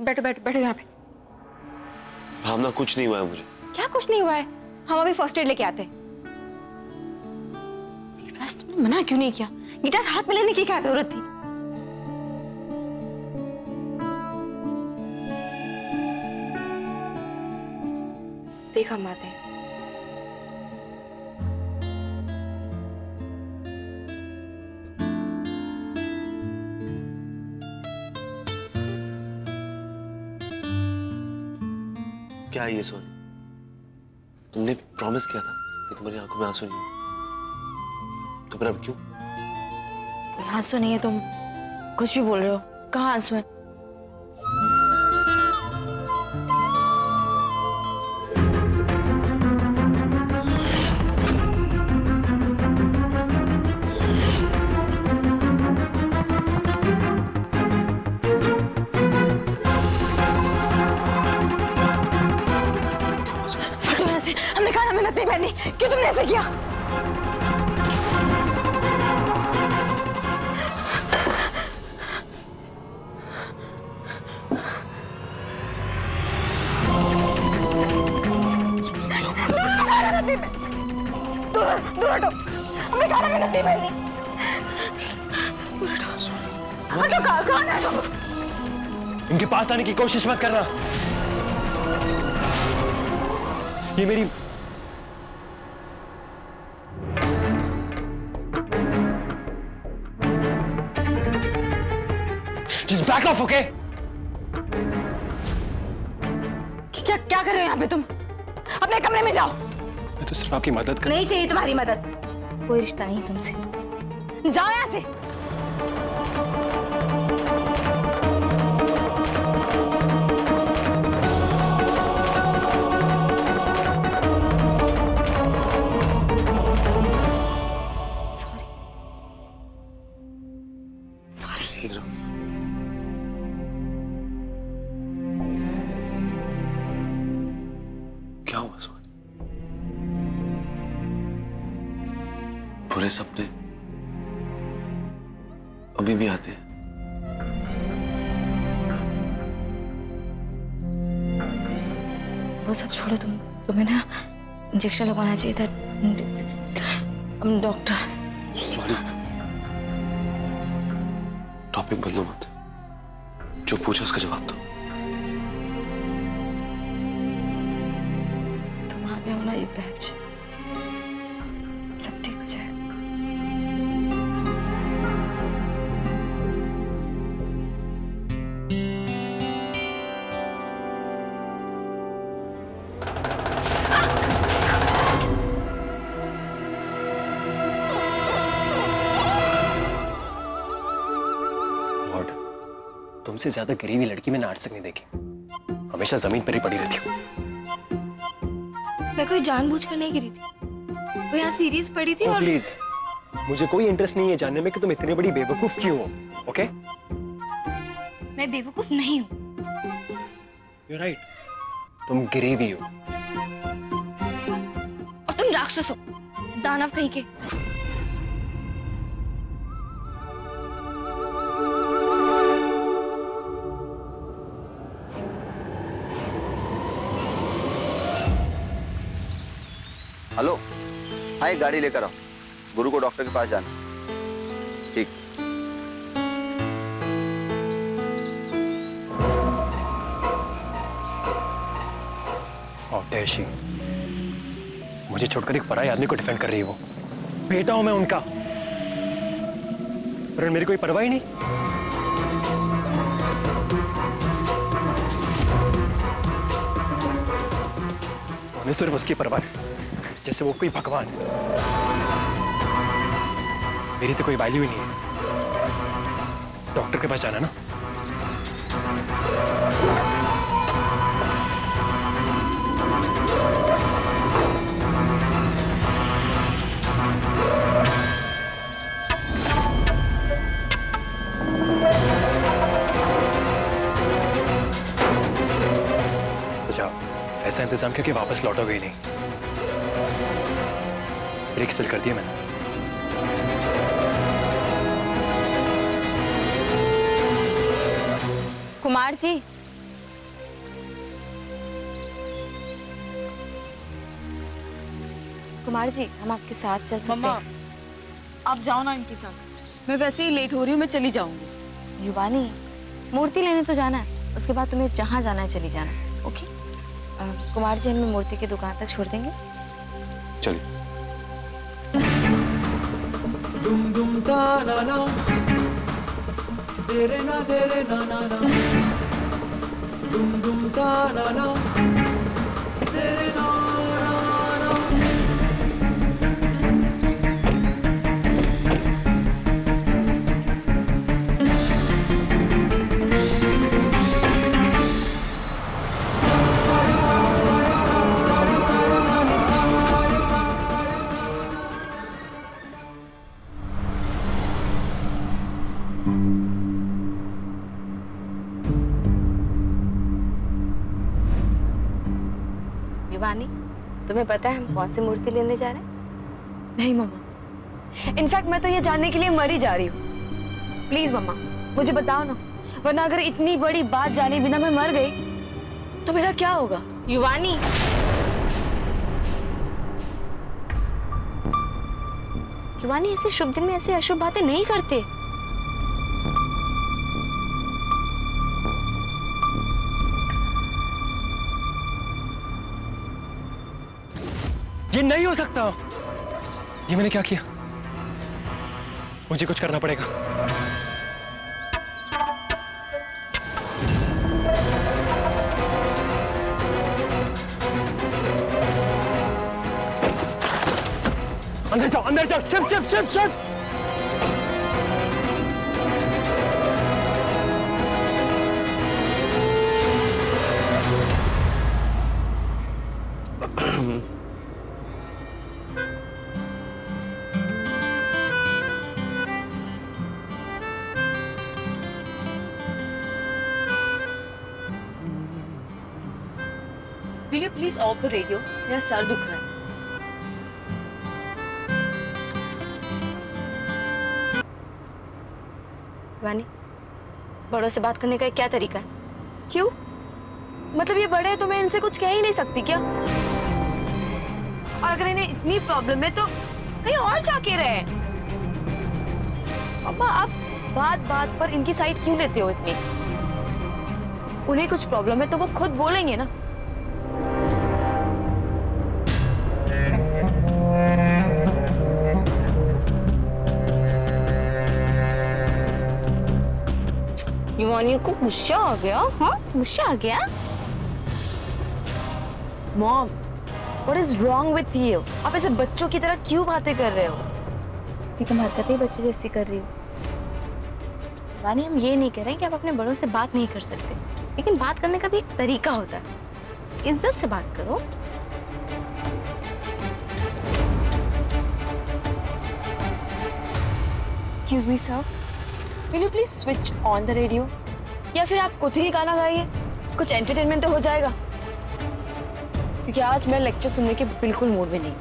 बैठो बैठो बैठो यहाँ पे। भावना कुछ नहीं हुआ है मुझे। क्या कुछ नहीं हुआ है? हम अभी फर्स्ट एड लेके आते हैं। युवराज तुमने मना क्यों नहीं किया? गिटार हाथ में लेने की क्या जरूरत थी? देखो हम आते हैं। क्या है ये सोनी? तुमने प्रॉमिस किया था कि तुम्हारी आंखों में आंसू नहीं हो, तो फिर अब क्यों? आंसू नहीं है, तुम कुछ भी बोल रहे हो। कहाँ आंसू है? हमने कहा मिन्नत नहीं पहननी, क्यों तुमने ऐसे किया? दूर हटो, हमने कहा मिन्नत नहीं पहननी। कौन है तुम? इनके पास आने की कोशिश मत करना। ये मेरी Just back off, okay? क्या क्या कर रहे हो यहाँ पे तुम? अपने कमरे में जाओ। मैं तो सिर्फ आपकी मदद कर। नहीं चाहिए तुम्हारी मदद, कोई रिश्ता नहीं तुमसे। जाओ यहाँ से। क्या हुआ सोनी? बुरे सपने अभी भी आते हैं। वो सब छोड़ो, तुम्हें ना इंजेक्शन लगवाना चाहिए था। डॉक्टर। सॉरी, टॉपिक बदलो मत, जो पूछा उसका जवाब दो। तुम आ गए हो ना युवराज, सब ठीक हो जाएगा। तुमसे ज्यादा गरीबी लड़की मैंने आज तक नहीं देखी। हमेशा जमीन पर ही पड़ी रहती हूँ। मैं कोई जानबूझ कर नहीं गिरी थी, वो यहाँ सीरीज पड़ी थी। और प्लीज, मुझे कोई इंटरेस्ट नहीं है जानने में कि तुम इतनी बड़ी बेवकूफ क्यों हो। ओके? मैं बेवकूफ नहीं हूँ। You're right, तुम गरीबी हो। और तुम राक्षस हो, दानव कहीं के। हेलो, हाँ एक गाड़ी लेकर आओ, गुरु को डॉक्टर के पास जाना। ठीक। डैशी, मुझे छोड़कर एक पराये आदमी को डिफेंड कर रही है वो। बेटा हूं मैं उनका, पर मेरी कोई परवाह ही नहीं। उन्हें सिर्फ उसकी परवाह है, जैसे वो कोई भगवान है। मेरी तो कोई वैल्यू ही नहीं है। डॉक्टर के पास जाना ना। तो जाओ, ऐसा इंतजाम क्योंकि वापस लौटोगे ही नहीं। ब्रेक्स फिल कर दिए मैंने। कुमार जी, कुमार जी हम आपके साथ चल सकते मम्मा हैं। आप जाओ ना इनके साथ, मैं वैसे ही लेट हो रही हूँ, मैं चली जाऊंगी। युवानी मूर्ति लेने तो जाना है, उसके बाद तुम्हें जहाँ जाना है चली जाना। ओके कुमार जी हमें मूर्ति की दुकान तक छोड़ देंगे? चलिए। डुम डुम ता ना ना तेरे ना ना ना डुम डुम ता ना ना तेरे ना ना ना। युवानी तुम्हें पता है हम कौन सी मूर्ति लेने जा रहे हैं? नहीं मम्मा, इनफैक्ट मैं तो ये जानने के लिए मर ही जा रही हूँ। प्लीज मम्मा मुझे बताओ ना, वरना अगर इतनी बड़ी बात जाने बिना मैं मर गई तो मेरा क्या होगा? युवानी युवानी ऐसे शुभ दिन में ऐसे अशुभ बातें नहीं करते। ये नहीं हो सकता। ये मैंने क्या किया? मुझे कुछ करना पड़ेगा। अंदर जाओ, अंदर जाओ। Shift shift shift shift. Will you please off the radio? मेरा सर दुख रहा है। युवानी बड़ों से बात करने का क्या तरीका है? क्यों? मतलब ये बड़े हैं तो मैं इनसे कुछ कह ही नहीं सकती क्या? और अगर इन्हें इतनी प्रॉब्लम है तो कहीं और जाके रहे। अम्मा आप बात बात पर इनकी साइड क्यों लेते हो इतनी? उन्हें कुछ प्रॉब्लम है तो वो खुद बोलेंगे ना। युवानी को गुस्सा आ गया? हाँ गुस्सा आ गया? Mom, what is wrong with you? आप ऐसे बच्चों की तरह क्यों बातें कर रहे हो? कि तुम हरकतें बच्चे जैसी कर रही हो। युवानी हम ये नहीं कह रहे कि आप अपने बड़ों से बात नहीं कर सकते, लेकिन बात करने का भी एक तरीका होता है। इज्जत से बात करो। Excuse me sir, will you please switch on the radio? या फिर आप खुद ही गाना गाइए, कुछ एंटरटेनमेंट तो हो जाएगा। क्योंकि आज मैं लेक्चर सुनने के बिल्कुल मूड में नहीं।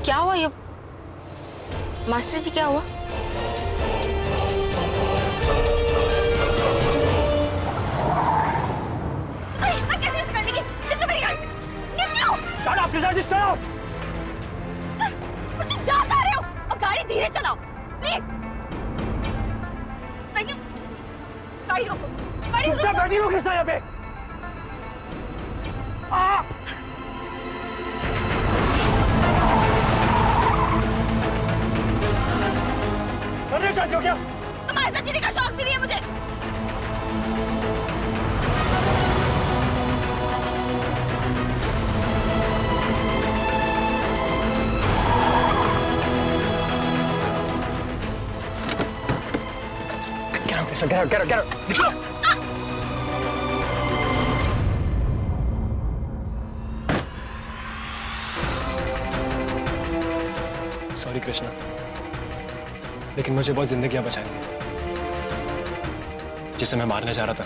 क्या हुआ ये? मास्टर जी क्या हुआ? गाड़ी धीरे चलाओ प्लीज। गाड़ी रोको, गाड़ी रोको। गाड़ी रोक यहाँ पे। क्या? तुम्हारे साथ जीने का शौक भी नहीं है मुझे। Get out. सॉरी कृष्णा, लेकिन मुझे बहुत जिंदगियां बचानी है। जिसे मैं मारने जा रहा था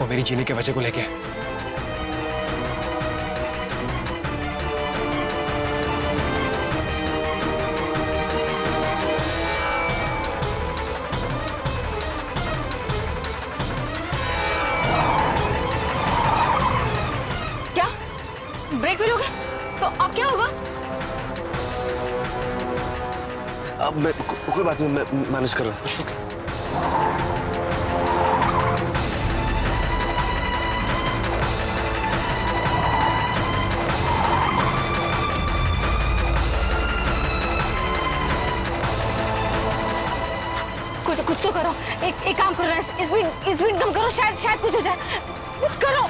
वो मेरी जीने की वजह को लेके क्या ब्रेक फेल हो गया? तो अब क्या होगा? अब मैं कोई बात नहीं, मैं मैनेज कर रहा हूँ। ओके। कुछ तो करो। एक काम करो, स्पीड कम करो, शायद कुछ हो जाए। कुछ करो।